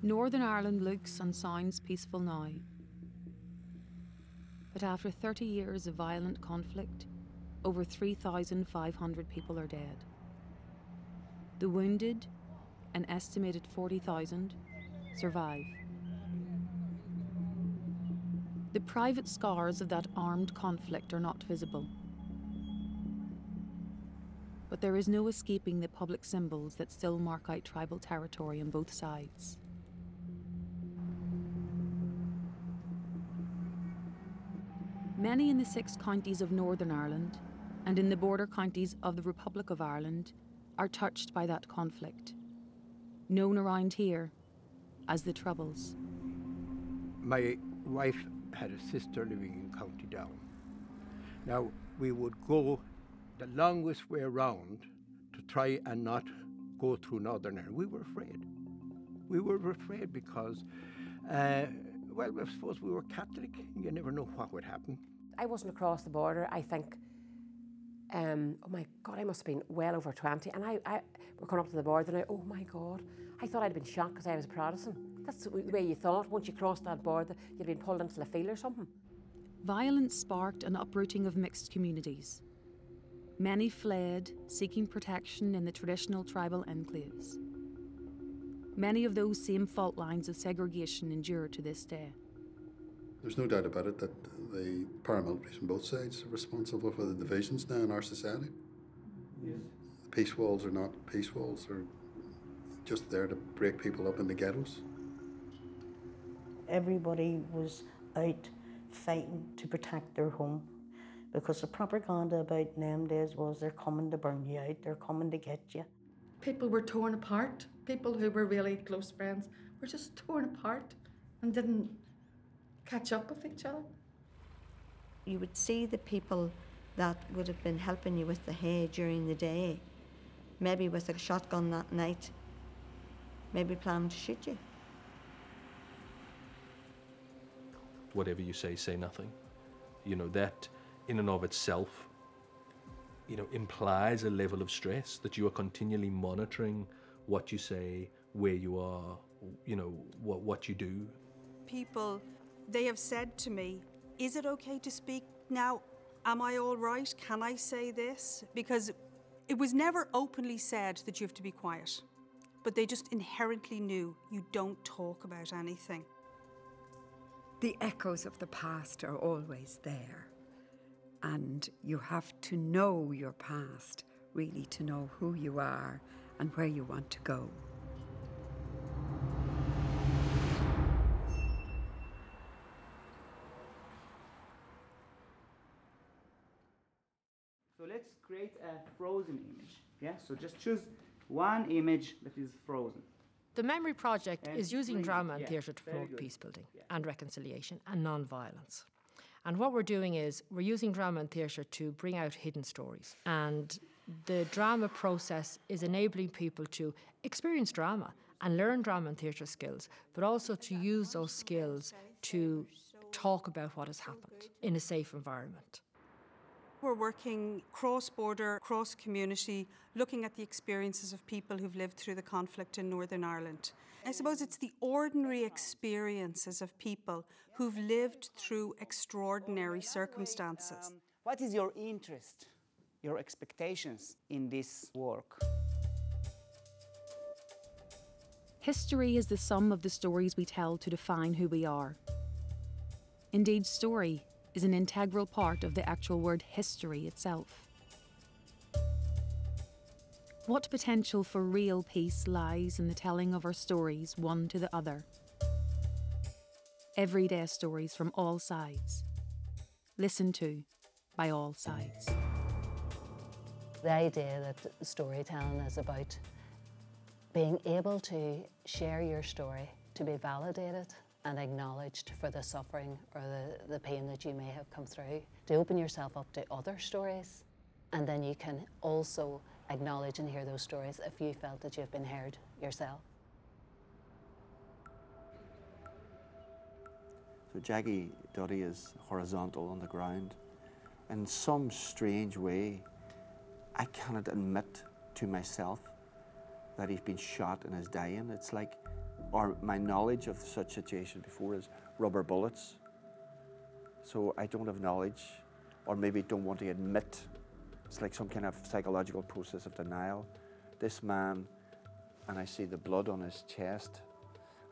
Northern Ireland looks and sounds peaceful now. But after 30 years of violent conflict, over 3,500 people are dead. The wounded, an estimated 40,000, survive. The private scars of that armed conflict are not visible. But there is no escaping the public symbols that still mark out tribal territory on both sides. Many in the 6 counties of Northern Ireland and in the border counties of the Republic of Ireland are touched by that conflict, known around here as the Troubles. My wife had a sister living in County Down. Now, we would go the longest way around to try and not go through Northern Ireland. We were afraid. We were afraid because, well, I suppose we were Catholic. You never know what would happen. I wasn't across the border, I think, oh my God, I must have been well over 20. And we're coming up to the border and oh my God, I thought I'd been shot because I was a Protestant. That's the way you thought. Once you crossed that border, you'd been pulled into the field or something. Violence sparked an uprooting of mixed communities. Many fled, seeking protection in the traditional tribal enclaves. Many of those same fault lines of segregation endure to this day. There's no doubt about it that the paramilitaries on both sides are responsible for the divisions now in our society. Yes. The peace walls are not peace walls, they're just there to break people up into ghettos. Everybody was out fighting to protect their home because the propaganda about them days was they're coming to burn you out, they're coming to get you. People were torn apart. People who were really close friends were just torn apart and didn't catch up with each other. You would see the people that would have been helping you with the hay during the day, maybe with a shotgun that night, maybe planning to shoot you. Whatever you say nothing. You know, that in and of itself, you know, implies a level of stress that you are continually monitoring what you say, where you are, you know, what you do. People, they have said to me, is it okay to speak now? Am I all right? Can I say this? Because it was never openly said that you have to be quiet, but they just inherently knew you don't talk about anything. The echoes of the past are always there, and you have to know your past, really, to know who you are and where you want to go. So let's create a frozen image. Yeah, so just choose one image that is frozen. The Memory Project is using drama and theatre to promote good. peace building and reconciliation and non-violence. And what we're doing is we're using drama and theatre to bring out hidden stories. And the drama process is enabling people to experience drama and learn drama and theatre skills, but also to use those skills to talk about what has happened in a safe environment. We're working cross-border, cross-community, looking at the experiences of people who've lived through the conflict in Northern Ireland. I suppose it's the ordinary experiences of people who've lived through extraordinary circumstances. What is your interest, your expectations in this work? History is the sum of the stories we tell to define who we are. Indeed, story is an integral part of the actual word history itself. What potential for real peace lies in the telling of our stories one to the other? Everyday stories from all sides, listened to by all sides. The idea that storytelling is about being able to share your story, to be validated and acknowledged for the suffering or the pain that you may have come through, to open yourself up to other stories, and then you can also acknowledge and hear those stories if you felt that you've been heard yourself. So Jackie Duddy is horizontal on the ground. In some strange way, I cannot admit to myself that he's been shot and is dying. It's like or my knowledge of such situation before is rubber bullets. So I don't have knowledge, or maybe don't want to admit. It's like some kind of psychological process of denial. This man, and I see the blood on his chest,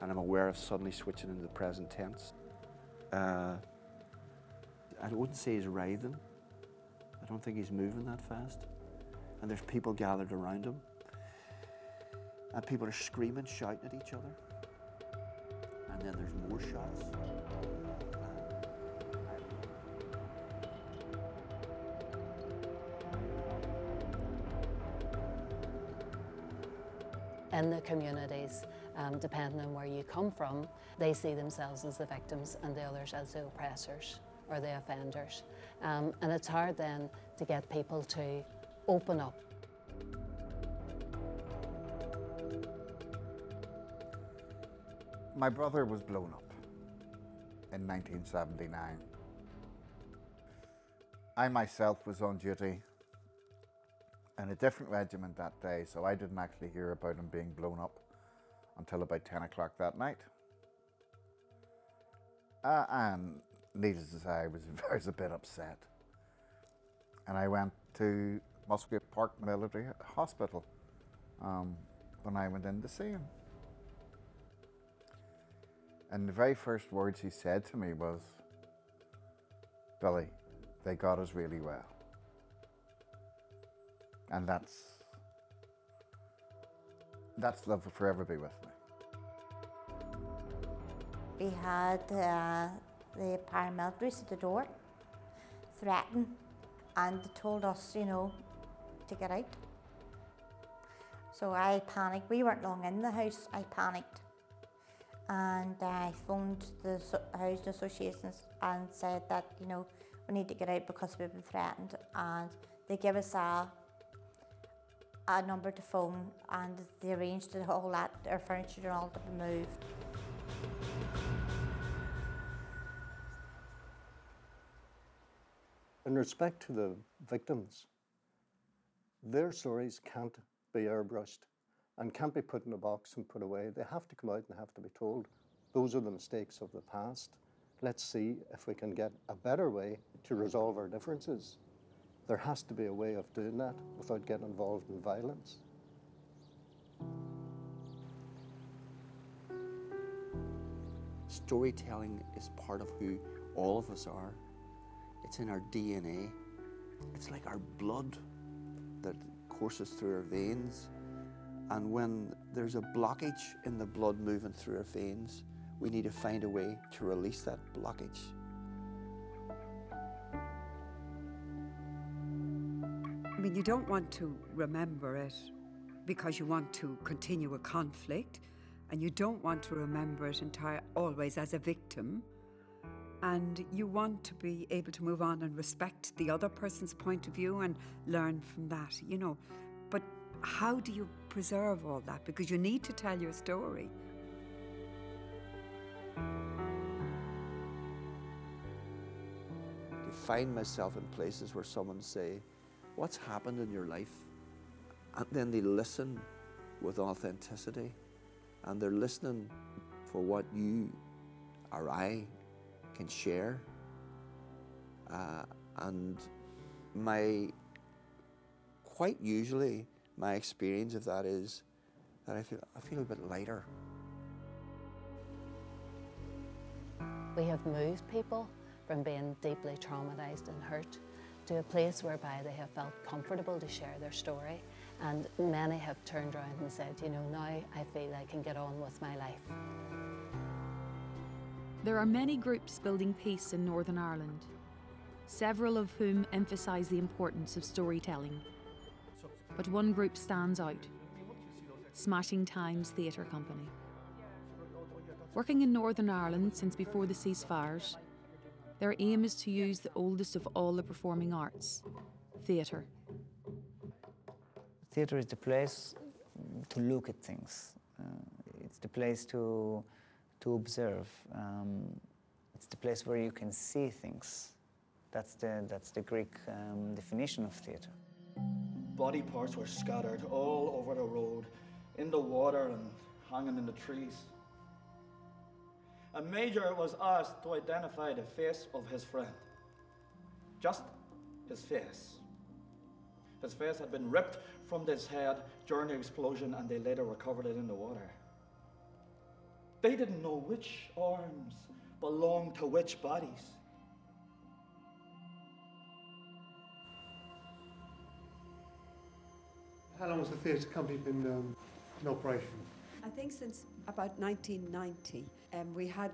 and I'm aware of suddenly switching into the present tense. I wouldn't say he's writhing. I don't think he's moving that fast. And there's people gathered around him. And people are screaming, shouting at each other. And then there's more shots. In the communities, depending on where you come from, they see themselves as the victims and the others as the oppressors or the offenders. And it's hard then to get people to open up. My brother was blown up in 1979. I myself was on duty in a different regiment that day, so I didn't actually hear about him being blown up until about 10 o'clock that night. And needless to say, I was a bit upset. And I went to Musgrave Park Military Hospital when I went in to see him. And the very first words he said to me was, "Billy, they got us really well." And that's love will forever be with me. We had the paramilitaries at the door, threatened, and told us, you know, to get out. So I panicked. We weren't long in the house. I panicked. And I phoned the housing associations and said that, you know, we need to get out because we've been threatened. And they gave us a number to phone, and they arranged the whole lot, our furniture and all to be moved. In respect to the victims, their stories can't be airbrushed and can't be put in a box and put away. They have to come out and have to be told. Those are the mistakes of the past. Let's see if we can get a better way to resolve our differences. There has to be a way of doing that without getting involved in violence. Storytelling is part of who all of us are. It's in our DNA. It's like our blood that courses through our veins. And when there's a blockage in the blood moving through our veins, we need to find a way to release that blockage. I mean, you don't want to remember it because you want to continue a conflict, and you don't want to remember it always as a victim, and you want to be able to move on and respect the other person's point of view and learn from that, you know. But how do you preserve all that? Because you need to tell your story. To find myself in places where someone say, "What's happened in your life?" And then they listen with authenticity, and they're listening for what you or I can share. And quite usually, my experience of that is that I feel a bit lighter. We have moved people from being deeply traumatised and hurt to a place whereby they have felt comfortable to share their story, and many have turned around and said, you know, now I feel I can get on with my life. There are many groups building peace in Northern Ireland, several of whom emphasise the importance of storytelling. But one group stands out, Smashing Times Theatre Company. Working in Northern Ireland since before the ceasefires, their aim is to use the oldest of all the performing arts, theatre. Theatre is the place to look at things. It's the place to observe. It's the place where you can see things. That's the Greek definition of theatre. Body parts were scattered all over the road, in the water and hanging in the trees. and Major was asked to identify the face of his friend. Just his face. His face had been ripped from his head during the explosion, and they later recovered it in the water. They didn't know which arms belonged to which bodies. How long has the theatre company been in operation? I think since about 1990, we had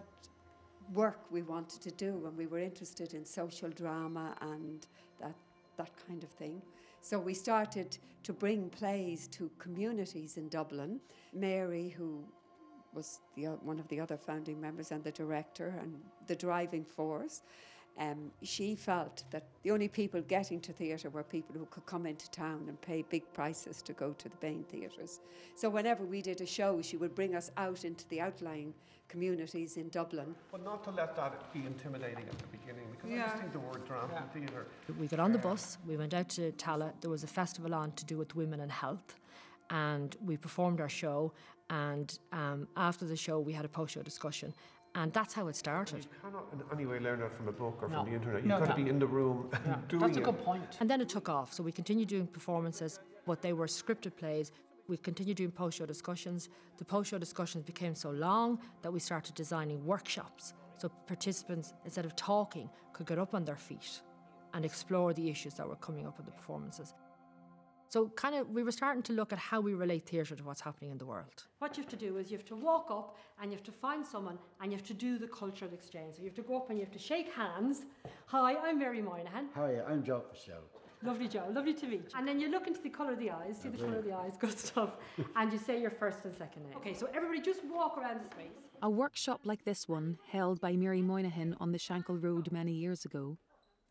work we wanted to do, and we were interested in social drama and that kind of thing. So we started to bring plays to communities in Dublin. Mary, who was one of the other founding members and the director and the driving force, she felt that the only people getting to theatre were people who could come into town and pay big prices to go to the main theatres. So whenever we did a show, she would bring us out into the outlying communities in Dublin. But not to let that be intimidating at the beginning, because I just think the word drama and theatre... We got on the bus, we went out to Tala, there was a festival on to do with women and health, and we performed our show, and after the show we had a post-show discussion, and that's how it started. You cannot in any way learn that from a book or No. from the internet. No, You've got to no. be in the room doing That's a it. good point. And then it took off, so we continued doing performances, but they were scripted plays. We continued doing post-show discussions. The post-show discussions became so long that we started designing workshops, so participants, instead of talking, could get up on their feet and explore the issues that were coming up in the performances. So we were starting to look at how we relate theatre to what's happening in the world. What you have to do is you have to walk up and you have to find someone and you have to do the cultural exchange. So you have to go up and you have to shake hands. Hi, I'm Mary Moynihan. Hi, I'm Joe Purcell. Lovely, Joe. Lovely to meet you. And then you look into the colour of the eyes, see the colour of the eyes, good stuff, and you say your first and second name. Okay, so everybody just walk around the space. A workshop like this one, held by Mary Moynihan on the Shankill Road many years ago,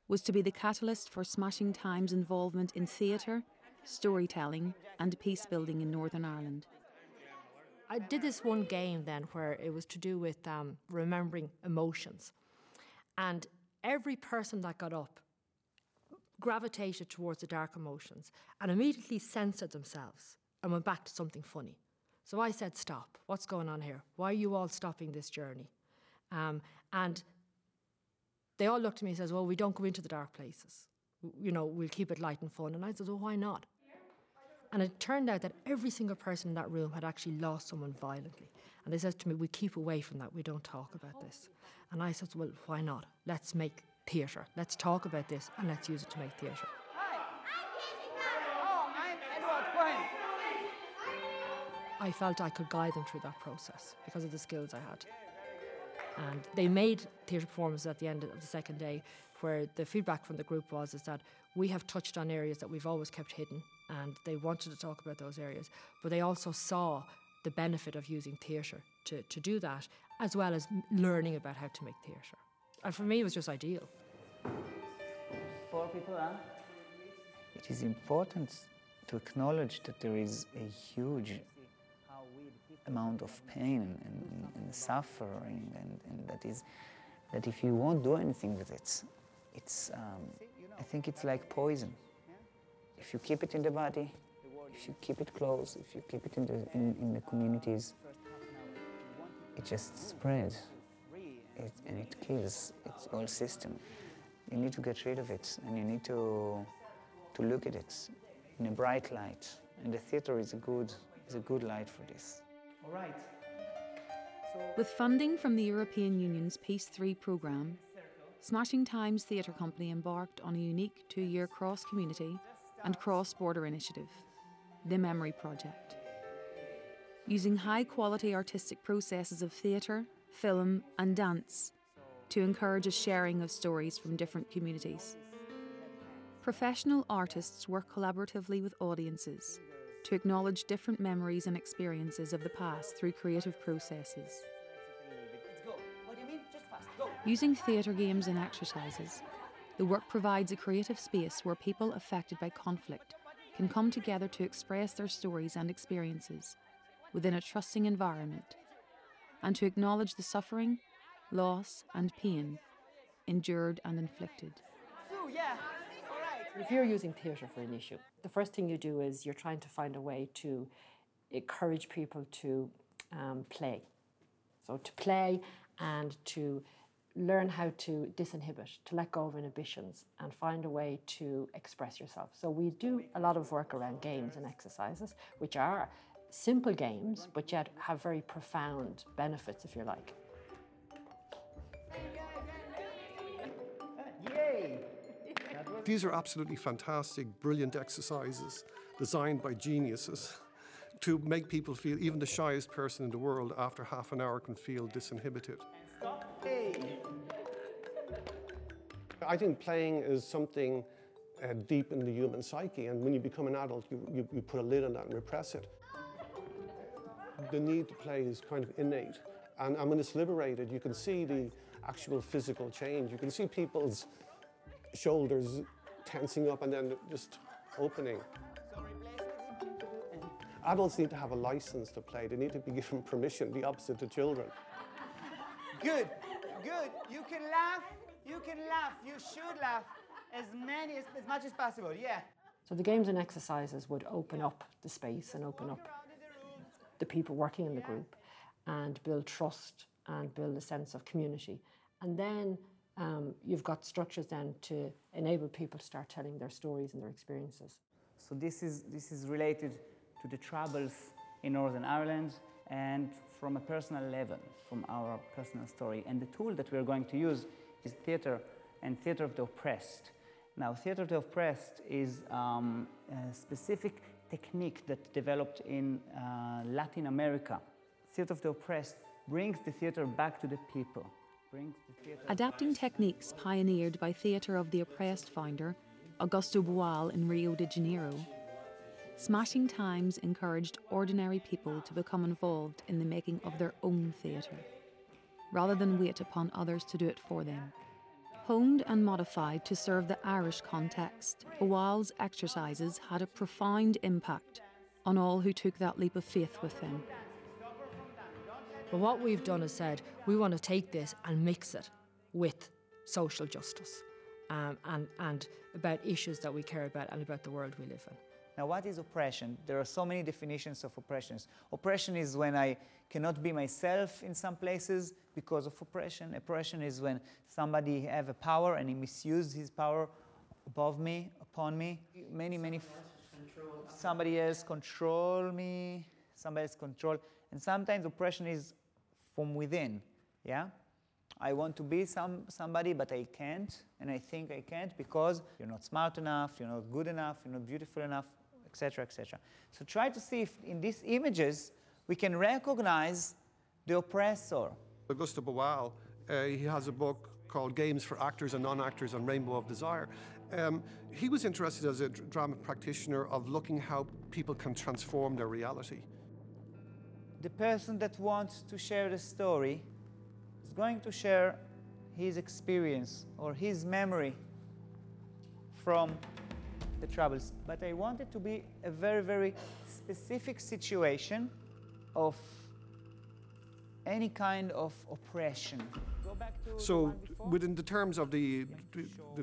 was to be the catalyst for Smashing Time's involvement in theatre, storytelling and peace building in Northern Ireland. I did this one game then where it was to do with remembering emotions. And every person that got up gravitated towards the dark emotions and immediately censored themselves and went back to something funny. So I said, stop, what's going on here? Why are you all stopping this journey? And they all looked at me and said, well, we don't go into the dark places. You know, we'll keep it light and fun. And I said, well, why not? And it turned out that every single person in that room had actually lost someone violently. And they said to me, we keep away from that, we don't talk about this. And I said, well, why not? Let's make theatre. Let's talk about this and let's use it to make theatre. Oh, I'm Edward Quinn. I felt I could guide them through that process because of the skills I had. And they made theatre performances at the end of the second day where the feedback from the group was that we have touched on areas that we've always kept hidden, and they wanted to talk about those areas, but they also saw the benefit of using theatre to do that, as well as learning about how to make theatre. And for me, it was just ideal. 4 people, huh? It is important to acknowledge that there is a huge amount of pain and suffering, and that if you won't do anything with it, I think it's like poison. If you keep it in the body, if you keep it close, if you keep it in the communities, it just spreads, and it kills its whole system. You need to get rid of it, and you need to look at it in a bright light, and the theatre is a good light for this. All right. With funding from the European Union's Peace 3 programme, Smashing Times Theatre Company embarked on a unique 2-year cross-community and cross-border initiative, the Memory Project. Using high-quality artistic processes of theatre, film and dance to encourage a sharing of stories from different communities. Professional artists work collaboratively with audiences to acknowledge different memories and experiences of the past through creative processes. Using theatre games and exercises, the work provides a creative space where people affected by conflict can come together to express their stories and experiences within a trusting environment and to acknowledge the suffering, loss and pain endured and inflicted. If you're using theatre for an issue, the first thing you do is you're trying to find a way to encourage people to play. So to play and to learn how to disinhibit, to let go of inhibitions and find a way to express yourself. So we do a lot of work around games and exercises, which are simple games, but yet have very profound benefits, if you like. Yay! These are absolutely fantastic, brilliant exercises designed by geniuses to make people feel, even the shyest person in the world, after half an hour can feel disinhibited. I think playing is something deep in the human psyche, and when you become an adult, you put a lid on that and repress it. The need to play is kind of innate, and when it's liberated, you can see the actual physical change. You can see people's shoulders tensing up and then just opening. Adults need to have a license to play. They need to be given permission, the opposite to children. Good, good. You can laugh, you should laugh as much as possible, yeah. So the games and exercises would open up the space and open up the people working in the group and build trust and build a sense of community. And then you've got structures then to enable people to start telling their stories and their experiences. So this is related to the troubles in Northern Ireland and from a personal level, from our personal story. And the tool that we're going to use is theatre and theatre of the oppressed. Now, theatre of the oppressed is a specific technique that developed in Latin America. Theatre of the oppressed brings the theatre back to the people. Adapting techniques pioneered by Theatre of the Oppressed founder Augusto Boal in Rio de Janeiro, Smashing Times encouraged ordinary people to become involved in the making of their own theatre, rather than wait upon others to do it for them. Honed and modified to serve the Irish context, Boal's exercises had a profound impact on all who took that leap of faith with him. But what we've done is said, we want to take this and mix it with social justice and about issues that we care about and about the world we live in. Now, what is oppression? There are so many definitions of oppressions. Oppression is when I cannot be myself in some places because of oppression. Oppression is when somebody has a power and he misuses his power above me, upon me. Somebody else control me, somebody else control. And sometimes oppression is from within, yeah? I want to be somebody, but I can't, and I think I can't because you're not smart enough, you're not good enough, you're not beautiful enough, etc., etc. So try to see if in these images we can recognize the oppressor. Augusto Boal, he has a book called Games for Actors and Non-Actors on Rainbow of Desire. He was interested as a drama practitioner of looking how people can transform their reality. The person that wants to share the story is going to share his experience or his memory from the troubles. But I want it to be a very, very specific situation of any kind of oppression. Go back to so within the terms of the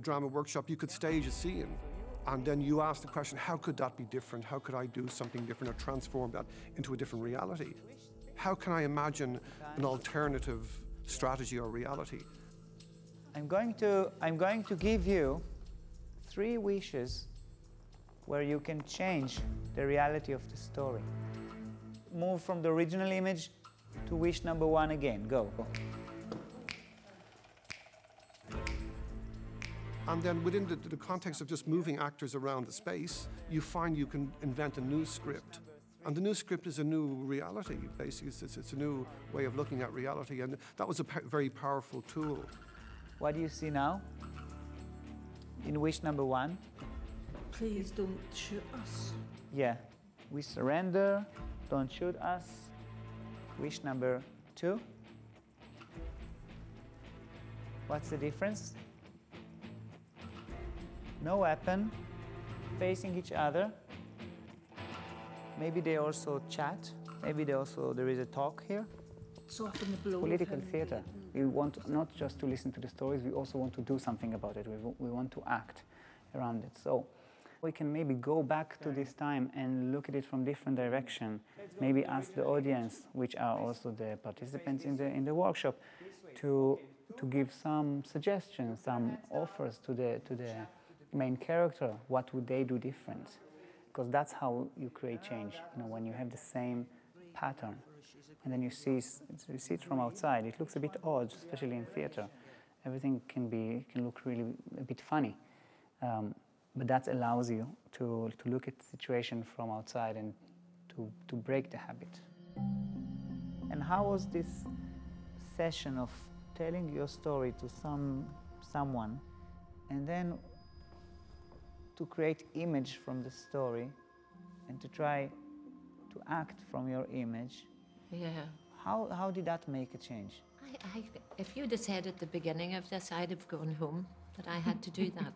drama workshop, you could stage a scene. And then you ask the question, how could that be different? How could I do something different or transform that into a different reality? How can I imagine an alternative strategy or reality? I'm going to give you 3 wishes where you can change the reality of the story. Move from the original image to wish number 1 again. Go. And then within the context of just moving actors around the space, you find you can invent a new script. And the new script is a new reality, basically. It's a new way of looking at reality. And that was a very powerful tool. What do you see now? In wish number 1? Please don't shoot us. Yeah. We surrender. Don't shoot us. Wish number 2? What's the difference? No weapon, facing each other. Maybe they also chat. Maybe there is a talk here. Soften the blow. Political theatre. We want not just to listen to the stories, we also want to do something about it. We want to act around it. So we can maybe go back to this time and look at it from different direction. Maybe ask the audience, which are also the participants in the workshop, to give some suggestions, some offers to the main character. What would they do different? Because that's how you create change. You know, when you have the same pattern, and then you see it from outside, it looks a bit odd, especially in theater. Everything can look really a bit funny, but that allows you to look at the situation from outside and to break the habit. And how was this session of telling your story to someone, and then to create image from the story, and to try to act from your image? Yeah. How did that make a change? If you'd have said at the beginning of this, I'd have gone home, that I had to do that.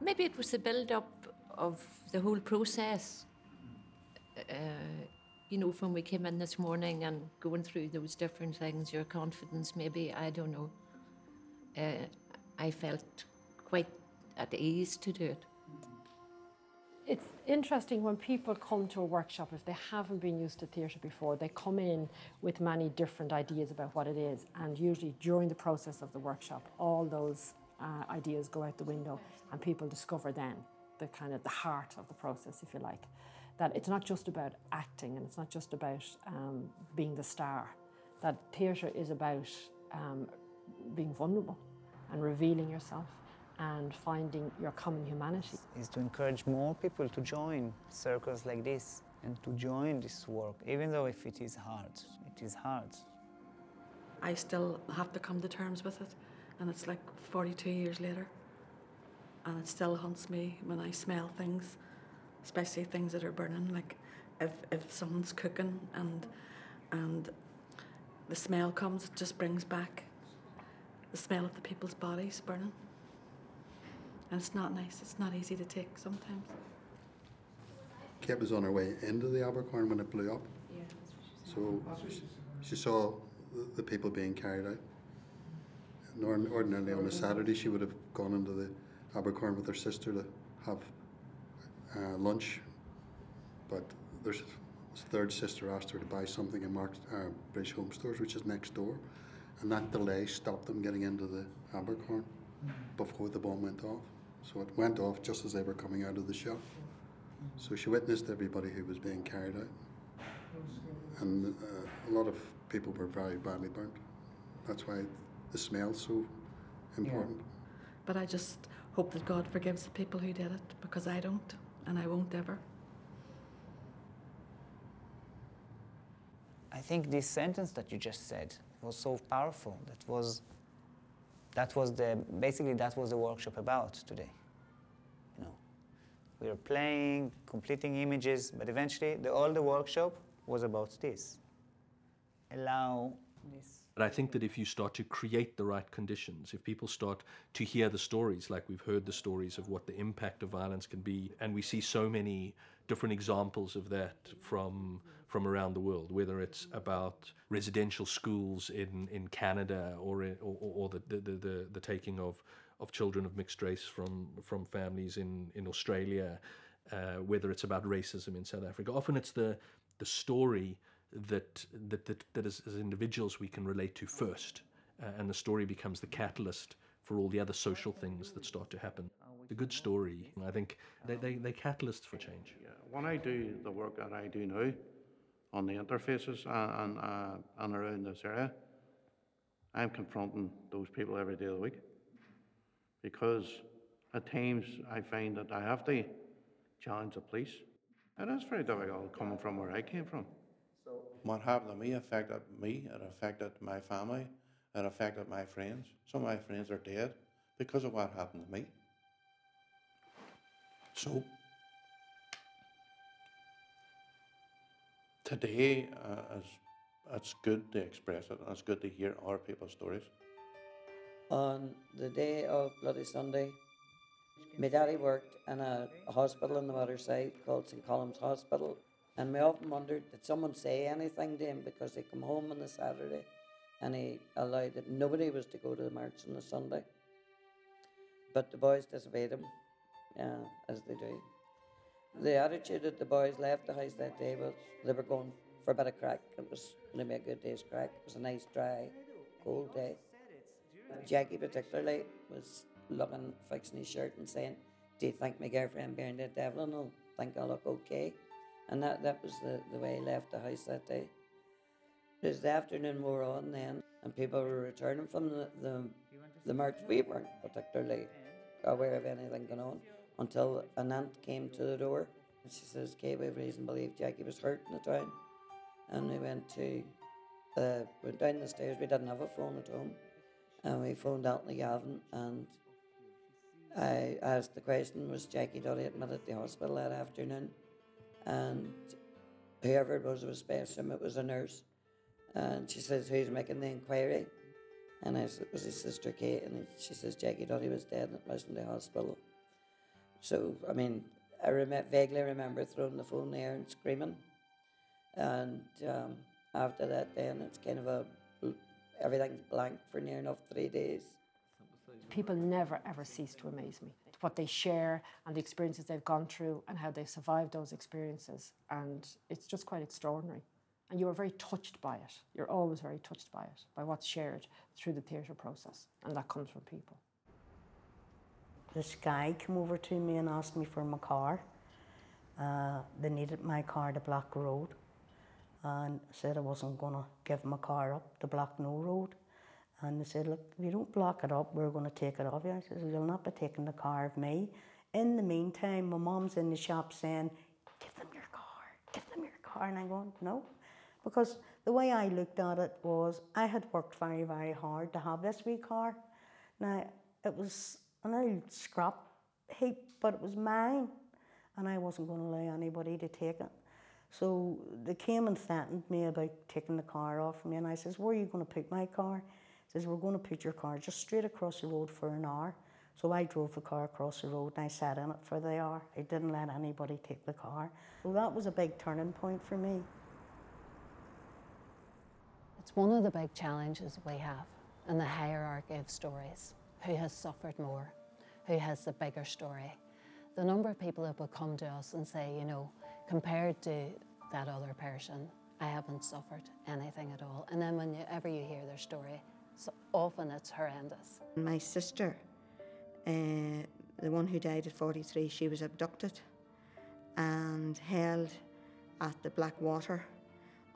Maybe it was the build-up of the whole process. You know, when we came in this morning and going through those different things, your confidence, maybe, I don't know. I felt quite at ease to do it. It's interesting when people come to a workshop, if they haven't been used to theatre before, they come in with many different ideas about what it is, and usually during the process of the workshop, all those ideas go out the window, and people discover then the kind of the heart of the process, if you like. That it's not just about acting, and it's not just about being the star. That theatre is about being vulnerable and revealing yourself and finding your common humanity. Is to encourage more people to join circles like this and to join this work, even though if it is hard. It is hard. I still have to come to terms with it, and it's like 42 years later, and it still haunts me when I smell things, especially things that are burning, like if someone's cooking and the smell comes, it just brings back the smell of the people's bodies burning. And it's not nice, it's not easy to take sometimes. Kate was on her way into the Abercorn when it blew up. Yeah. So she saw the people being carried out. And ordinarily on a Saturday she would have gone into the Abercorn with her sister to have lunch, but there's his third sister asked her to buy something in British Home Stores, which is next door, and that delay stopped them getting into the Abercorn before the bomb went off. So it went off just as they were coming out of the shop. So she witnessed everybody who was being carried out, and a lot of people were very badly burnt. That's why the smell's so important. Yeah. But I just hope that God forgives the people who did it, because I don't, and I won't ever. I think this sentence that you just said was so powerful. That was the workshop about today. You know, we were playing, completing images, but eventually all the workshop was about this. Allow this. But I think that if you start to create the right conditions, if people start to hear the stories, like we've heard the stories of what the impact of violence can be, and we see so many different examples of that from around the world, whether it's about residential schools in Canada or the taking of children of mixed race from families in Australia, whether it's about racism in South Africa. Often it's the story that as individuals we can relate to first, and the story becomes the catalyst for all the other social things that start to happen. A good story, I think, they're catalysts for change. Yeah. When I do the work that I do now on the interfaces and around this area, I'm confronting those people every day of the week, because at times I find that I have to challenge the police. It is very difficult coming from where I came from. What happened to me affected me, it affected my family, it affected my friends. Some of my friends are dead because of what happened to me. So, today it's good to express it, and it's good to hear other people's stories. On the day of Bloody Sunday, my daddy worked in a hospital on the Waterside called St. Colum's Hospital, and we often wondered, did someone say anything to him, because he come home on the Saturday and he allowed that nobody was to go to the march on the Sunday. But the boys disobeyed him, as they do. The attitude that the boys left the house that day was they were going for a bit of crack. It was going to be a good day's crack. It was a nice, dry, cold day. Jackie particularly was looking, fixing his shirt and saying, "Do you think my girlfriend Bernadette Devlin will think I look okay?" And that was the way he left the house that day. As the afternoon wore on then, and people were returning from the march, we weren't particularly aware of anything going on until an aunt came to the door. And she says, "Kay, we have reason to believe Jackie was hurt in the town." And we went down the stairs. We didn't have a phone at home. And we phoned Anthony Gavin, and I asked the question, was Jackie Duddy admitted to the hospital that afternoon? And whoever it was best him, it was a nurse. And she says, "Who's making the inquiry?" And I said, "It was his sister Kate." And she says, "Jackie Duddy was dead and admitted to the hospital." So, I mean, I vaguely remember throwing the phone there and screaming. And after that, then it's kind of everything's blank for near enough 3 days. People never ever cease to amaze me. What they share and the experiences they've gone through and how they've survived those experiences. And it's just quite extraordinary. And you are very touched by it. You're always very touched by it, by what's shared through the theatre process. And that comes from people. This guy came over to me and asked me for my car. They needed my car to block the road. And I said I wasn't going to give my car up to block no road. And they said, "Look, if you don't block it up, we're going to take it off you." I said, "You'll not be taking the car of me." In the meantime, my mum's in the shop saying, "Give them your car, give them your car." And I'm going, "No." Because the way I looked at it was, I had worked very, very hard to have this wee car. Now, it was an old scrap heap, but it was mine. And I wasn't going to allow anybody to take it. So they came and threatened me about taking the car off me. And I says, "Where are you going to put my car?" He says, "We're going to put your car just straight across the road for an hour." So I drove the car across the road and I sat in it for the hour. I didn't let anybody take the car. So that was a big turning point for me. It's one of the big challenges we have in the hierarchy of stories. Who has suffered more? Who has the bigger story? The number of people that will come to us and say, you know, compared to that other person, I haven't suffered anything at all. And then whenever you hear their story, so often it's horrendous. My sister, the one who died at 43, she was abducted and held at the Blackwater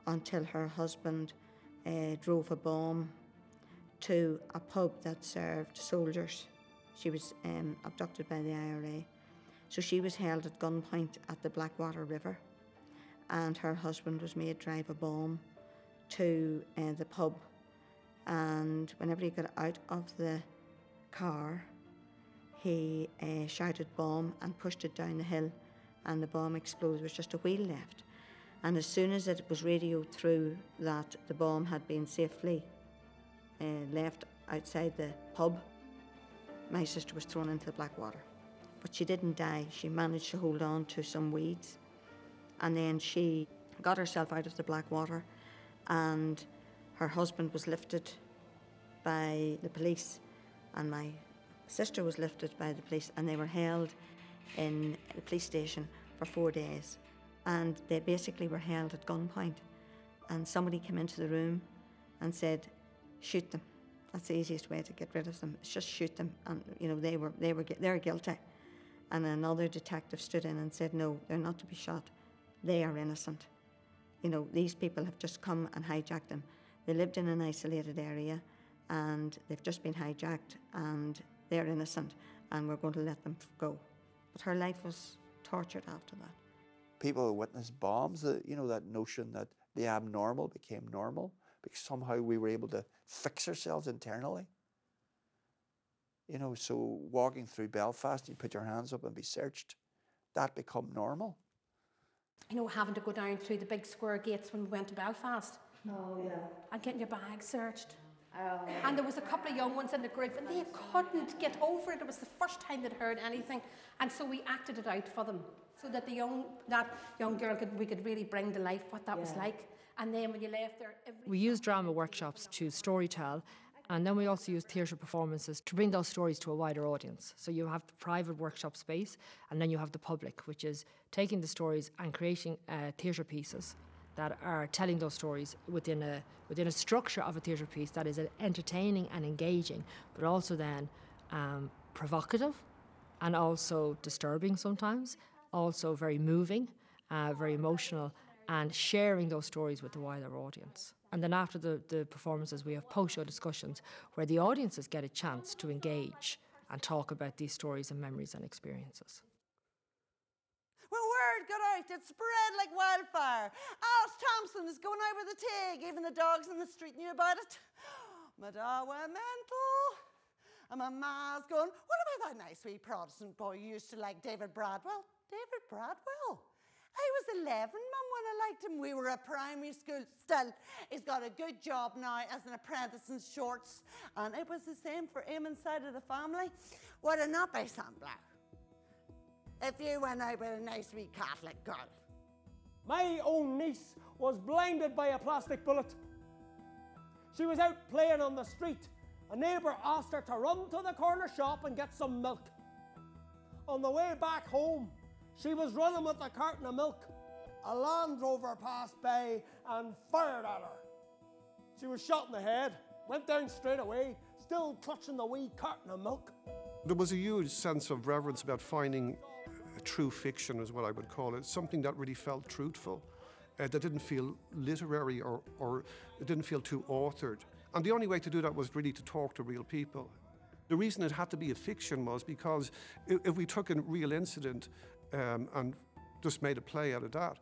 until her husband drove a bomb to a pub that served soldiers. She was abducted by the IRA. So she was held at gunpoint at the Blackwater River, and her husband was made drive a bomb to the pub. And whenever he got out of the car, he shouted "bomb" and pushed it down the hill, and the bomb exploded. There was just a wheel left. And as soon as it was radioed through that the bomb had been safely left outside the pub, my sister was thrown into the Blackwater. But she didn't die. She managed to hold on to some weeds. And then she got herself out of the Blackwater, and her husband was lifted by the police, and my sister was lifted by the police, and they were held in the police station for 4 days. And they basically were held at gunpoint. And somebody came into the room and said, "Shoot them. That's the easiest way to get rid of them. It's just shoot them." And you know they're guilty. And another detective stood in and said, "No, they're not to be shot. They are innocent. You know, these people have just come and hijacked them. They lived in an isolated area, and they've just been hijacked, and they're innocent, and we're going to let them go." But her life was tortured after that. People who witness bombs, that notion that the abnormal became normal because somehow we were able to fix ourselves internally. You know, so walking through Belfast, you put your hands up and be searched, that become normal. You know, having to go down through the big square gates when we went to Belfast. Oh, yeah. And getting your bag searched. And there was a couple of young ones in the group and they couldn't get over it. It was the first time they'd heard anything. And so we acted it out for them so that that young girl we could really bring to life what that was like. And then when you left there... We use drama workshops to storytell, and then we also use theatre performances to bring those stories to a wider audience. So you have the private workshop space, and then you have the public, which is taking the stories and creating theatre pieces that are telling those stories within a structure of a theatre piece that is entertaining and engaging, but also then provocative and also disturbing sometimes, also very moving, very emotional, and sharing those stories with the wider audience. And then after the performances, we have post-show discussions where the audiences get a chance to engage and talk about these stories and memories and experiences. Well, word got out, it spread like wildfire. Alice Thompson is going out with a TIG, even the dogs in the street knew about it. My dad went mental. And my ma's going, what about that nice wee Protestant boy who used to like David Bradwell? David Bradwell? I was 11, Mum, when I liked him. We were at primary school. Still, he's got a good job now as an apprentice in shorts. And it was the same for him inside of the family. Would it not be, Sam Black? If you went out with a nice wee Catholic girl. My own niece was blinded by a plastic bullet. She was out playing on the street. A neighbour asked her to run to the corner shop and get some milk. On the way back home, she was running with a carton of milk. A Land Rover passed by and fired at her. She was shot in the head, went down straight away, still clutching the wee carton of milk. There was a huge sense of reverence about finding a true fiction, is what I would call it, something that really felt truthful, that didn't feel literary or it didn't feel too authored. And the only way to do that was really to talk to real people. The reason it had to be a fiction was because if we took a real incident and just made a play out of that,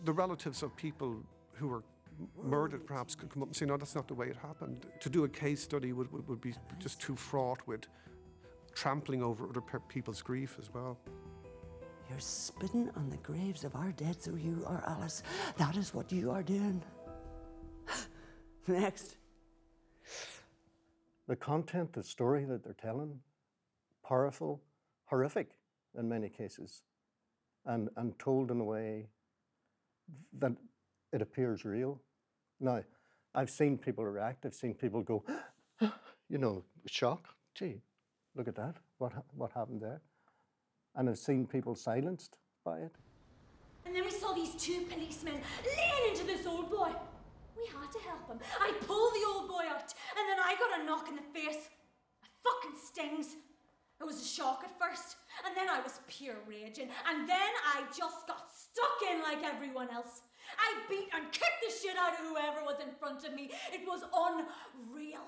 the relatives of people who were murdered perhaps could come up and say, no, that's not the way it happened. To do a case study would be just too fraught with trampling over other people's grief as well. You're spitting on the graves of our dead, so you are, Alice. That is what you are doing. Next. The content, the story that they're telling, powerful, horrific in many cases, and told in a way that it appears real. Now, I've seen people react, I've seen people go, you know, shock. Gee, look at that, what happened there? And I've seen people silenced by it. And then we saw these two policemen lean into this old boy. We had to help him. I pulled the old boy out, and then I got a knock in the face. It fucking stings. It was a shock at first, and then I was pure raging, and then I just got stuck in like everyone else. I beat and kicked the shit out of whoever was in front of me. It was unreal.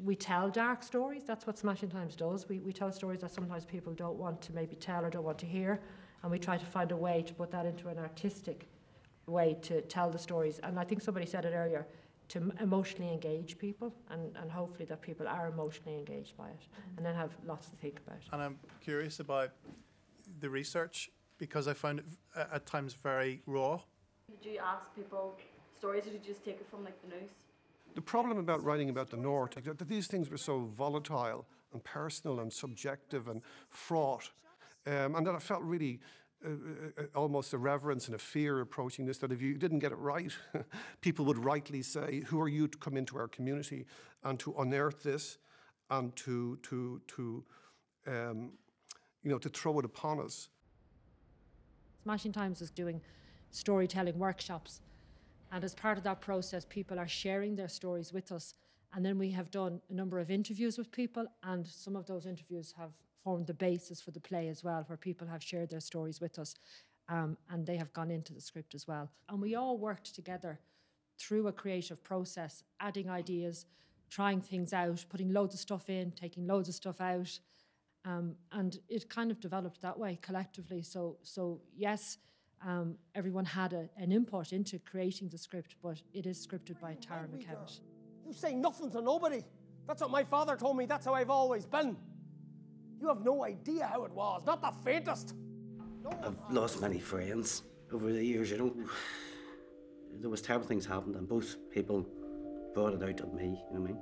We tell dark stories. That's what Smashing Times does. We tell stories that sometimes people don't want to maybe tell or don't want to hear, and we try to find a way to put that into an artistic way to tell the stories. And I think somebody said it earlier, to emotionally engage people, and hopefully that people are emotionally engaged by it and then have lots to think about. And I'm curious about the research because I found it at times very raw. Did you ask people stories or did you just take it from like the news? The problem about writing about the North is that these things were so volatile and personal and subjective and fraught, and that I felt really almost a reverence and a fear approaching this, that if you didn't get it right, people would rightly say, who are you to come into our community and to unearth this and to throw it upon us. Smashing Times is doing storytelling workshops, and as part of that process, people are sharing their stories with us. And then we have done a number of interviews with people, and some of those interviews have formed the basis for the play as well, where people have shared their stories with us, and they have gone into the script as well. And we all worked together through a creative process, adding ideas, trying things out, putting loads of stuff in, taking loads of stuff out, and it kind of developed that way collectively. So yes, everyone had an input into creating the script, but it is scripted by Tara McKenna. You say nothing to nobody. That's what my father told me. That's how I've always been. You have no idea how it was, not the faintest. I've lost many friends over the years, you know. There was terrible things happened and both people brought it out of me, you know what I mean?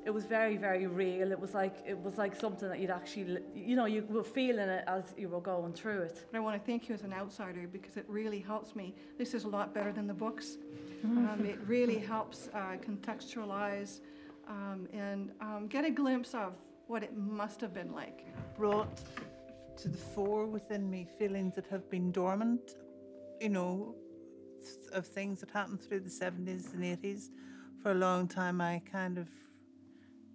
It was very, very real. It was like something that you'd actually, you know, you were feeling it as you were going through it. I want to thank you as an outsider because it really helps me. This is a lot better than the books. It really helps contextualize and get a glimpse of what it must have been like. Brought to the fore within me feelings that have been dormant, you know, of things that happened through the 70s and 80s. For a long time, I kind of,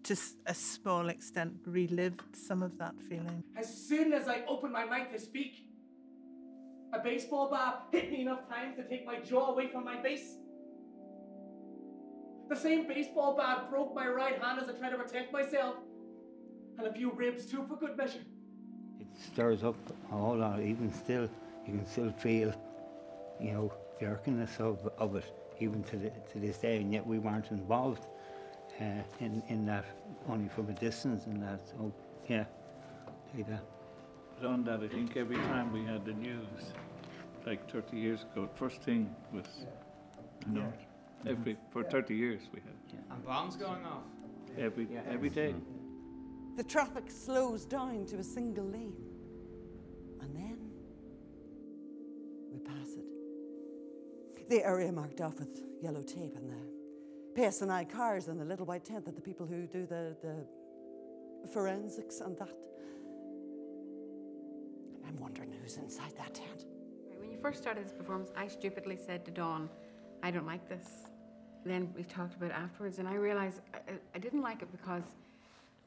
to a small extent, relived some of that feeling. As soon as I opened my mouth to speak, a baseball bat hit me enough times to take my jaw away from my face. The same baseball bat broke my right hand as I tried to protect myself, and a few ribs too for good measure. It stirs up a whole lot. Even still, you can still feel, you know, the irkiness of it, even to this day, and yet we weren't involved in that, only from a distance, and that, so, yeah, take that. But on that, I think every time we had the news, like 30 years ago, first thing was the North. For 30 years we had. And bombs going off? Every day. The traffic slows down to a single lane, and then we pass it. The area marked off with yellow tape, and the passing eye cars and the little white tent that the people who do the forensics and that. I'm wondering who's inside that tent. When you first started this performance, I stupidly said to Dawn, I don't like this. Then we talked about it afterwards, and I realised I didn't like it because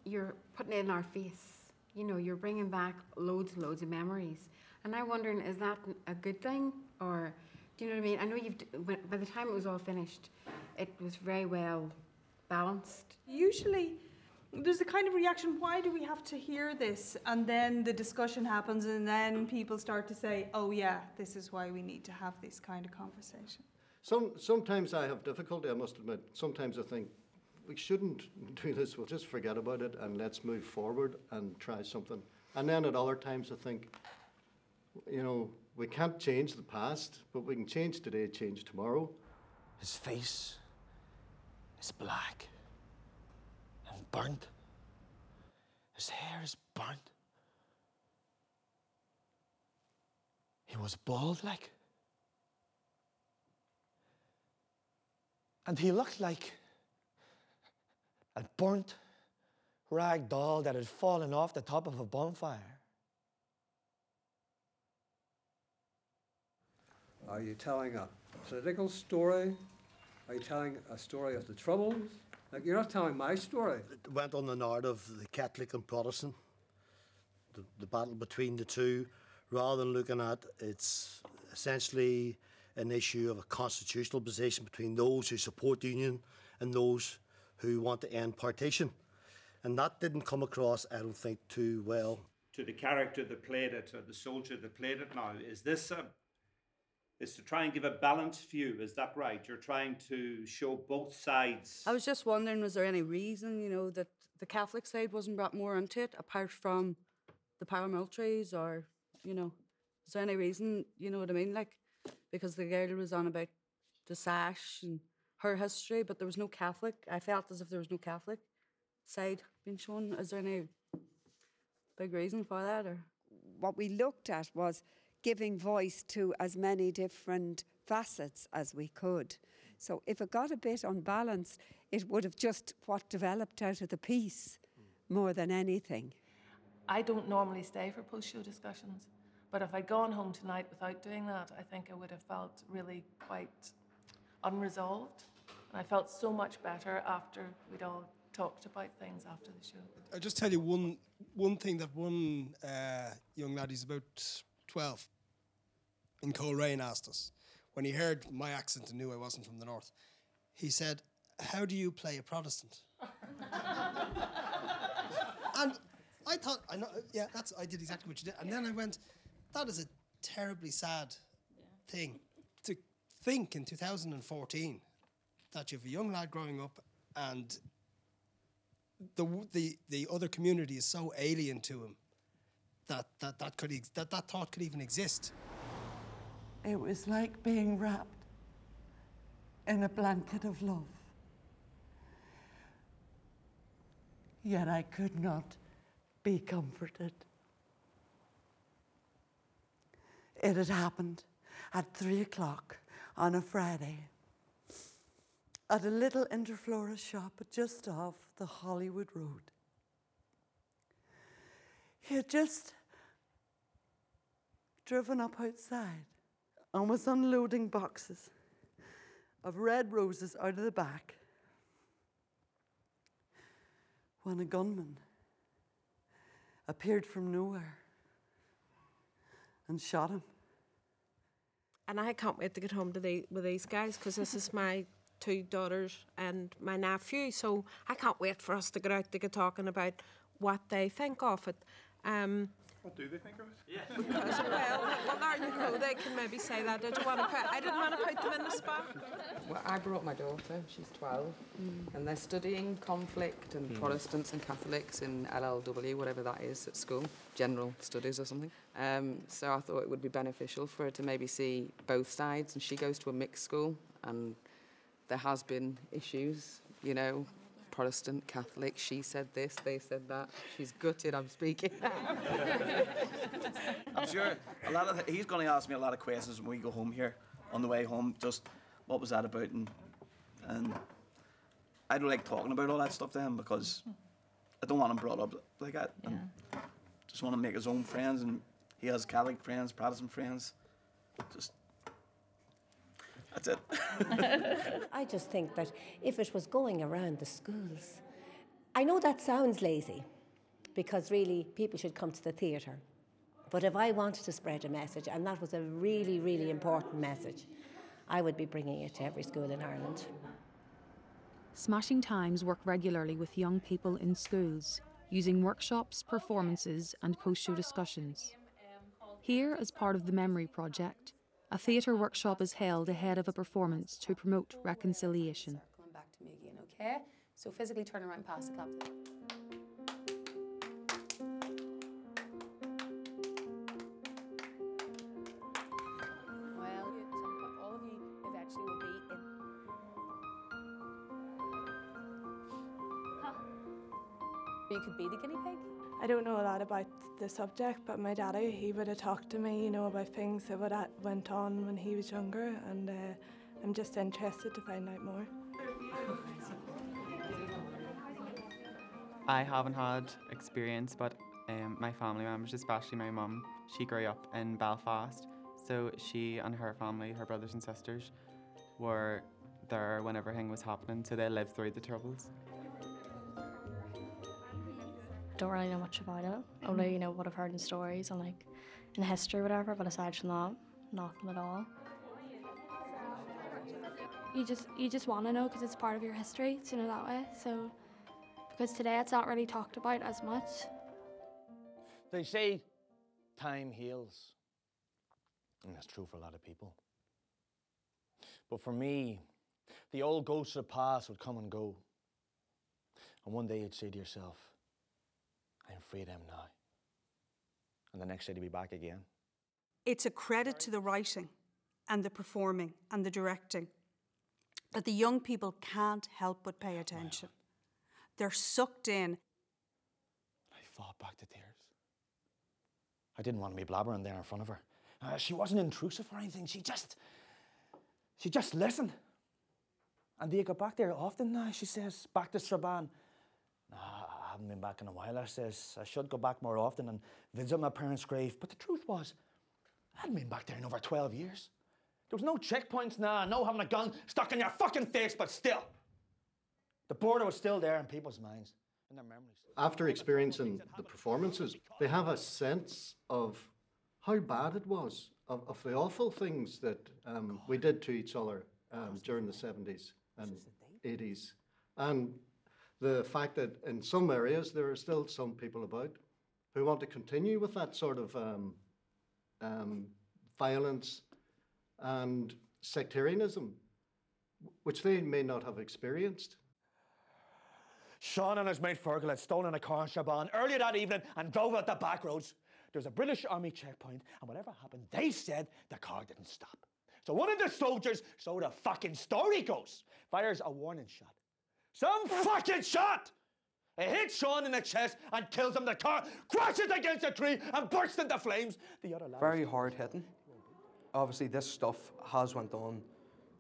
you're putting it in our face. You know, you're bringing back loads and loads of memories. And I'm wondering, is that a good thing? Or, do you know what I mean? I know by the time it was all finished, it was very well balanced. Usually, there's a kind of reaction, why do we have to hear this? And then the discussion happens, and then people start to say, oh yeah, this is why we need to have this kind of conversation. Sometimes I have difficulty, I must admit. Sometimes I think, we shouldn't do this, we'll just forget about it and let's move forward and try something. And then at other times I think, you know, we can't change the past, but we can change today, change tomorrow. His face is black and burnt. His hair is burnt. He was bald like. And he looked like a burnt rag doll that had fallen off the top of a bonfire. Are you telling a political story? Are you telling a story of the Troubles? Like, you're not telling my story. It went on the narrative of the Catholic and Protestant, the battle between the two, rather than looking at it's essentially an issue of a constitutional position between those who support the union and those who want to end partition. And that didn't come across, I don't think, too well. To the character that played it, or the soldier that played it now, is this is to try and give a balanced view, is that right? You're trying to show both sides. I was just wondering, was there any reason, you know, that the Catholic side wasn't brought more into it, apart from the paramilitaries, or, you know, is there any reason, you know what I mean? Like, because the girl was on about the sash and her history, but there was no Catholic. I felt as if there was no Catholic side being shown. Is there any big reason for that? Or what we looked at was giving voice to as many different facets as we could. So if it got a bit unbalanced, it would have just what developed out of the piece more than anything. I don't normally stay for post-show discussions, but if I'd gone home tonight without doing that, I think I would have felt really quite unresolved. And I felt so much better after we'd all talked about things after the show. I'll just tell you one thing that one young lad, he's about 12, in Coleraine asked us. When he heard my accent and knew I wasn't from the north, he said, "How do you play a Protestant?" And I thought, I know, yeah, I did exactly what you did. And then I went, that is a terribly sad thing to think in 2014 that you have a young lad growing up and the other community is so alien to him that thought could even exist. It was like being wrapped in a blanket of love. Yet I could not be comforted. It had happened at 3 o'clock on a Friday at a little interflora shop just off the Hollywood Road. He had just driven up outside and was unloading boxes of red roses out of the back when a gunman appeared from nowhere and shot him. And I can't wait to get home to with these guys, because this is my 2 daughters and my nephew, so I can't wait for us to get out to get talking about what they think of it. What do they think of it? Yeah. Because, well, there you go. They can maybe say that. I didn't want to put them in the spot. Well, I brought my daughter. She's 12, and they're studying conflict and Protestants and Catholics in LLW, whatever that is at school, general studies or something. So I thought it would be beneficial for her to maybe see both sides. And she goes to a mixed school, and there has been issues, you know. Protestant, Catholic, she said this, they said that. She's gutted I'm speaking. I'm sure he's going to ask me a lot of questions when we go home here, on the way home, just what was that about, and I don't like talking about all that stuff to him because I don't want him brought up like that. Yeah. Just want to make his own friends, and he has Catholic friends, Protestant friends. Just that's it. I just think that if it was going around the schools, I know that sounds lazy, because really people should come to the theatre. But if I wanted to spread a message, and that was a really, really important message, I would be bringing it to every school in Ireland. Smashing Times work regularly with young people in schools, using workshops, performances and post-show discussions. Here, as part of the Memory Project, a theatre workshop is held ahead of a performance to promote reconciliation. Circling back to me again, okay? So physically turn around past the clap. Well, all of you eventually will be in. You could be the guinea pig. I don't know a lot about the subject, but my daddy, he would have talked to me, you know, about things that went on when he was younger, and I'm just interested to find out more. I haven't had experience, but my family members, especially my mum, she grew up in Belfast, so she and her family, her brothers and sisters, were there when everything was happening, so they lived through the Troubles. Don't really know much about it. Only, you know, what I've heard in stories and like in history or whatever, but aside from that, nothing at all. You just want to know because it's part of your history, to know that way. So, because today it's not really talked about as much. They say time heals, and that's true for a lot of people. But for me, the old ghosts of the past would come and go. And one day you'd say to yourself, I'm free of them now. And the next day to be back again. It's a credit to the writing and the performing and the directing that the young people can't help but pay attention. They're sucked in. I fought back to tears. I didn't want to be blabbering there in front of her. She wasn't intrusive or anything. She just listened. And do you go back there often now? She says, back to Strabane. Nah, I haven't been back in a while. I says, I should go back more often and visit my parents' grave. But the truth was, I hadn't been back there in over 12 years. There was no checkpoints, no having a gun stuck in your fucking face, but still. The border was still there in people's minds, in their memories. After experiencing the performances, they have a sense of how bad it was, of the awful things that we did to each other during the 70s and 80s. And the fact that in some areas there are still some people about who want to continue with that sort of violence and sectarianism, which they may not have experienced. Sean and his mate Fergal had stolen a car in Strabane earlier that evening and drove out the back roads. There was a British Army checkpoint, and whatever happened, they said the car didn't stop. So one of the soldiers, so the fucking story goes, fires a warning shot. Some fucking shot! It hits Sean in the chest and kills him. The car crashes against a tree and bursts into flames. The other lad... Very hard hitting. Obviously, this stuff has went on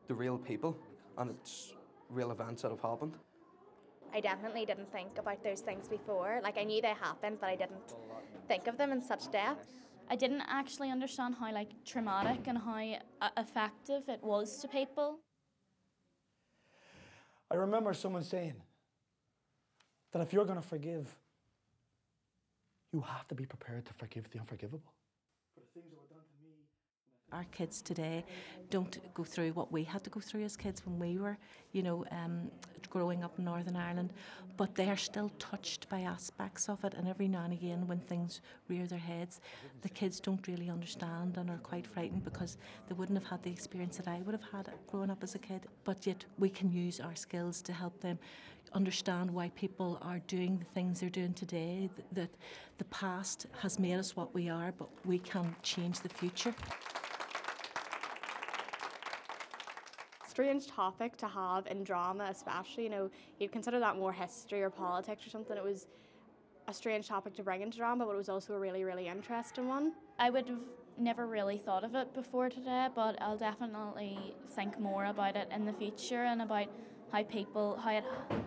to real people, and it's real events that have happened. I definitely didn't think about those things before. Like, I knew they happened, but I didn't think of them in such depth. I didn't actually understand how like traumatic and how effective it was to people. I remember someone saying that if you're going to forgive, you have to be prepared to forgive the unforgivable. Our kids today don't go through what we had to go through as kids when we were, growing up in Northern Ireland, but they are still touched by aspects of it, and every now and again when things rear their heads, the kids don't really understand and are quite frightened because they wouldn't have had the experience that I would have had growing up as a kid, but yet we can use our skills to help them understand why people are doing the things they're doing today, that the past has made us what we are, but we can change the future. Strange topic to have in drama, especially, you'd consider that more history or politics or something. It was a strange topic to bring into drama, but it was also a really, really interesting one. I would have never really thought of it before today, but I'll definitely think more about it in the future and about how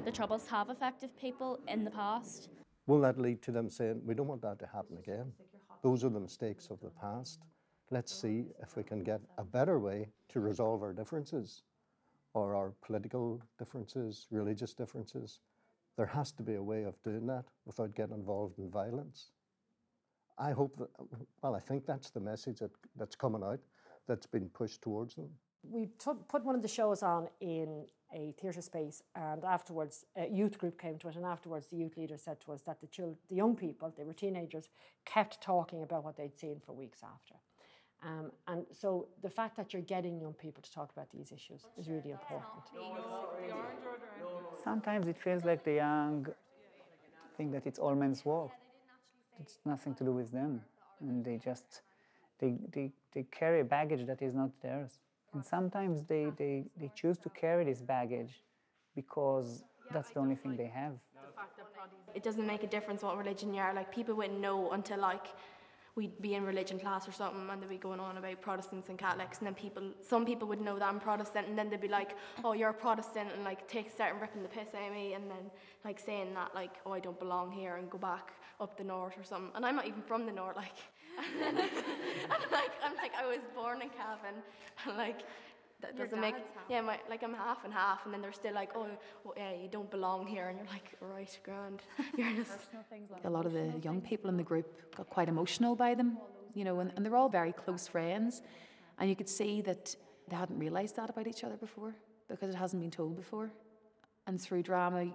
the Troubles have affected people in the past. Will that lead to them saying, we don't want that to happen again? Those are the mistakes of the past. Let's see if we can get a better way to resolve our differences, or our political differences, religious differences. There has to be a way of doing that without getting involved in violence. I hope that, I think that's the message that's coming out, that's been pushed towards them. We put one of the shows on in a theatre space, and afterwards a youth group came to it, and afterwards the youth leader said to us that the young people, they were teenagers, kept talking about what they'd seen for weeks after. And so the fact that you're getting young people to talk about these issues is really important. Sometimes it feels like the young think that it's all men's work. It's nothing to do with them. And they carry a baggage that is not theirs. And sometimes they choose to carry this baggage because that's the only thing they have. It doesn't make a difference what religion you are. Like, people wouldn't know until, we'd be in religion class or something and they'd be going on about Protestants and Catholics, and then some people would know that I'm Protestant, and then they'd be like, oh, you're a Protestant, and start ripping the piss out of me, and then saying that oh, I don't belong here and go back up the north or something. And I'm not even from the north, and then I was born in Cavan, and that doesn't make, I'm half and half, and then they're still oh, well, yeah, you don't belong here, and you're right, grand. You're just... A lot of the young people in the group got quite emotional by them, and they're all very close friends, and you could see that they hadn't realised that about each other before because it hasn't been told before. And through drama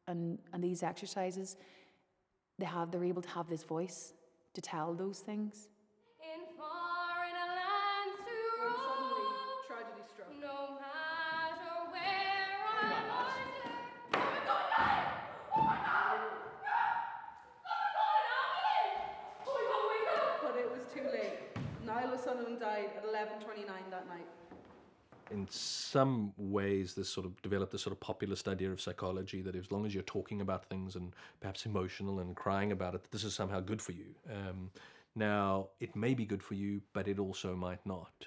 and these exercises, they're able to have this voice to tell those things. Niall O'Sullivan died at 11:29 that night. In some ways, this sort of developed this sort of populist idea of psychology that as long as you're talking about things and perhaps emotional and crying about it, this is somehow good for you. Now, it may be good for you, but it also might not.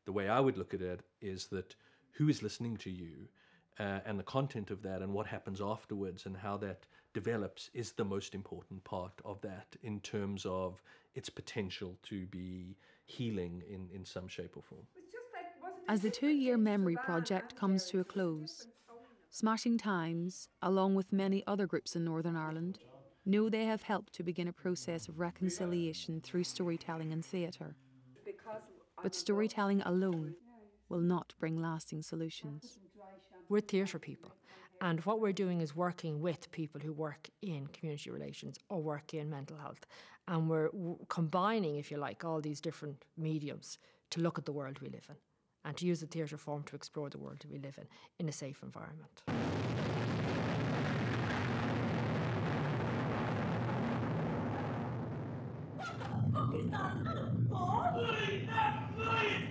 The way I would look at it is that who is listening to you and the content of that and what happens afterwards and how that develops is the most important part of that in terms of its potential to be healing in some shape or form. As the 2-year memory project comes to a close, Smashing Times, along with many other groups in Northern Ireland, know they have helped to begin a process of reconciliation through storytelling and theatre. But storytelling alone will not bring lasting solutions. We're theatre people, and what we're doing is working with people who work in community relations or work in mental health, and we're combining, if you like, all these different mediums to look at the world we live in and to use the theatre form to explore the world we live in a safe environment.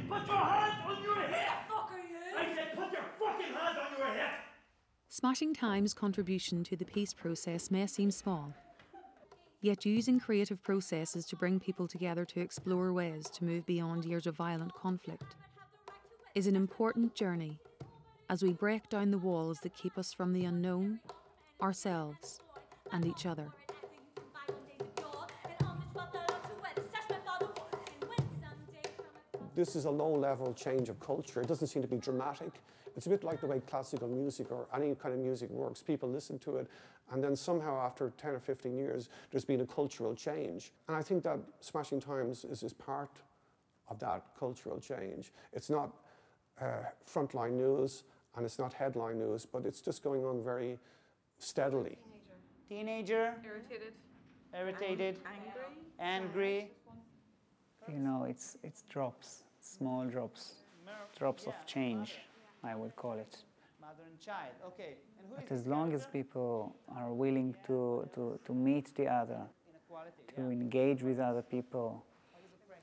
Put your hands on your head! I said put your fucking hands on your head! Smashing Time's contribution to the peace process may seem small, yet using creative processes to bring people together to explore ways to move beyond years of violent conflict is an important journey as we break down the walls that keep us from the unknown, ourselves, and each other. this is a low-level change of culture. It doesn't seem to be dramatic. It's a bit like the way classical music or any kind of music works. People listen to it, and then somehow after 10 or 15 years, there's been a cultural change. And I think that Smashing Times is part of that cultural change. It's not frontline news, and it's not headline news, but it's just going on very steadily. Teenager, irritated, angry. You know, it's drops, small drops of change, I would call it. Mother and child. Okay. But as long as people are willing to meet the other, to engage with other people,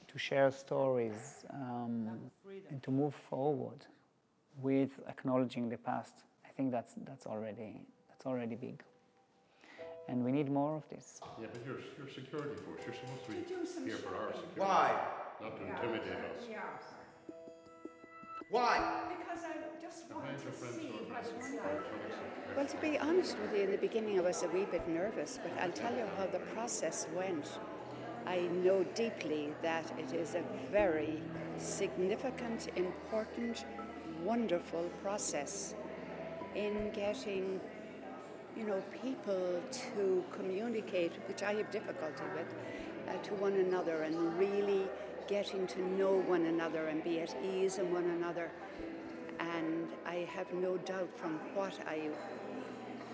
to share stories, and to move forward with acknowledging the past, I think that's already big. And we need more of this. Yeah, but you're security force. You're supposed to be here for our security. Why? Not to intimidate us. Why? Because I just wanted to see what it's like. Well, to be honest with you, in the beginning I was a wee bit nervous, but I'll tell you how the process went. I know deeply that it is a very significant, important, wonderful process in getting, you know, people to communicate, which I have difficulty with, to one another, and really getting to know one another and be at ease in one another. And I have no doubt from what I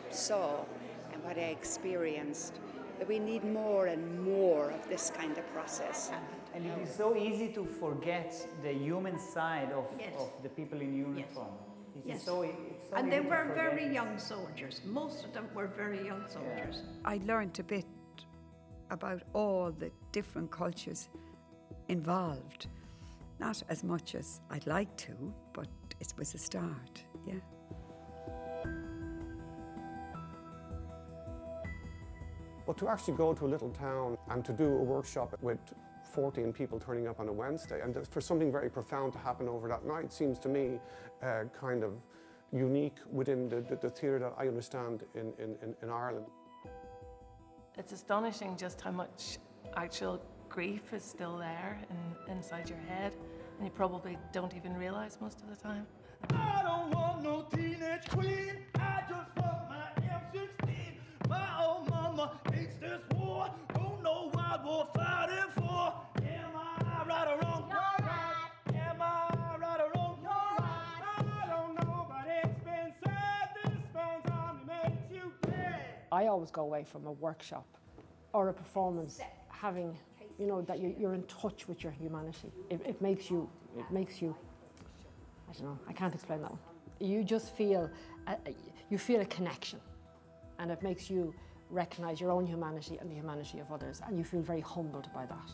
saw and what I experienced that we need more and more of this kind of process. And it is so easy to forget the human side of the people in uniform. Yes. It's so And easy they to were forget very this. young soldiers. Most of them were very young soldiers. I learned a bit about all the different cultures involved. Not as much as I'd like to, but it was a start, yeah. But to actually go to a little town and to do a workshop with 14 people turning up on a Wednesday, and for something very profound to happen over that night seems to me kind of unique within the theatre that I understand in Ireland. It's astonishing just how much actual grief is still there inside your head, and you probably don't even realise most of the time. I don't want no teenage queen, I just want my M16. My old mama hates this war, don't know what we're fighting for. Am I right or wrong? You're right. Am I right or wrong? You're right. I don't know, but it's been said this man's army makes you dead. I always go away from a workshop or a performance having, you know, that you're in touch with your humanity. It makes you, I don't know, I can't explain that one. You just feel, you feel a connection, and it makes you recognize your own humanity and the humanity of others, and you feel very humbled by that.